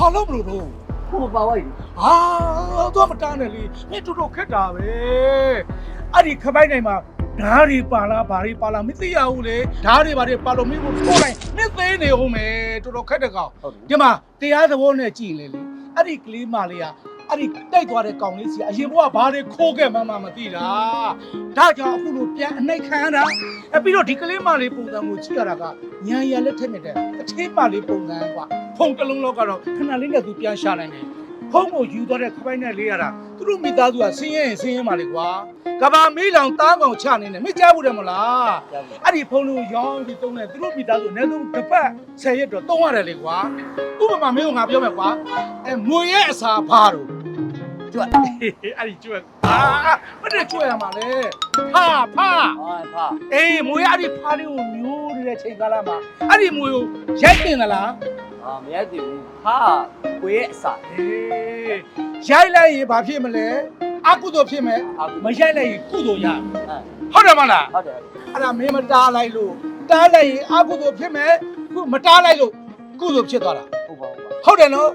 ဘာလို့မလို့တော့ ကိုမပါဝိုက် ဟာတော့မတားနဲ့လေမင်းတော်တော်ခက်တာပဲအဲ့ဒီခပိုက်နိုင်မှာဓာတ်တွေပါလားဘာတွေပါလားမသိရဘူးလေဓာတ်တွေဘာတွေပါလို့မင်းကိုထိုးလိုက်မင်းသေးနေအောင်မယ်တော်တော်ခက်တဲ့ကောင်ဒီမှာတရားသဘောနဲ့ကြည်လေလေအဲ့ဒီကလေးမလေးကအဲ့ဒီတိုက်သွားတဲ့ကောင်လေးစီအရင်ဘကဘာတွေခိုးခဲ့မှမသိတာဒါကြောင့်အခုလိုပြန်အနှိတ်ခံတာပြီးတော့ဒီကလေးမလေးပုံစံကိုကြည့်ရတာကညာရလက်ထက်နေတဲ့တစ်သေးမလေးပုံစံကွာဖုံတစ်လုံးလောက်ကတော့ခဏလေးနဲ့သူပြန်ရှာနိုင်တယ်ဖုံးကိုယူသွားတဲ့ခပိုက်နဲ့လေးရတာသူတို့မိသားစုကဆင်းရဲပါလေကွာကဘာမေးလောင်တားကောင်ချနေတယ်မကြားဘူးတယ်မလားအဲ့ဒီဖုံးလို့ရောင်းပြီးတုံးတယ်သူတို့မိသားစုအနည်းဆုံးတစ်ပတ်10ရက်တော့တုံးရတယ်လေကွာဥပမာမင်းကငါပြောမယ်ကွာငွေရဲ့အစာဘာတော့ကျွတ်အဲ့ဒီကျွတ်မတဲ့ကျွတ်ရမှာလေဖာဖာအေးမွေအဲ့ဒီဖာလေးကိုမျိုးနေတဲ့ချိန်ကာလမှာအဲ့ဒီမွေကိုရိုက်တင်သလားမရိုက်သေးဘူးဟာကိုရဲ့အစာရိုက်လိုက်ရင်ဘာဖြစ်မလဲအကုသို့ဖြစ်မယ်မရိုက်လိုက်ရင်ကုသို့ရဟုတ်တယ်မလားဟုတ်တယ်အဲ့ဒါမင်းမတားလိုက်လို့တားလိုက်ရင်အကုသို့ဖြစ်မယ်ခုမတားလိုက်လို့ကုသို့ဖြစ်သွားတာဟုတ်တယ်နော်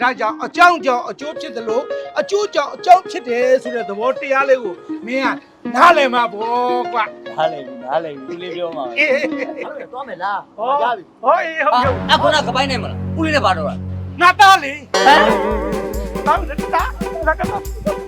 ဒါကြောင့်အကြောင်းကြောင့်အကျိုးဖြစ်တယ်လို့အကျိုးကြောင့်အကြောင်းဖြစ်တယ်ဆိုတဲ့သဘောတရားလေးကိုမင်းကနားလည်မှာပေါ့ကွာနားလည်ပြီဦးလေးပြောမှာပဲဟုတ်တယ်သွားမယ်လားဟောပြီဟောအေးဟုတ်ကဲ့အခုနကပိုင်းနိုင်မလားဦးလေးနဲ့ပါတော့ငါတားလေဟမ်တားတား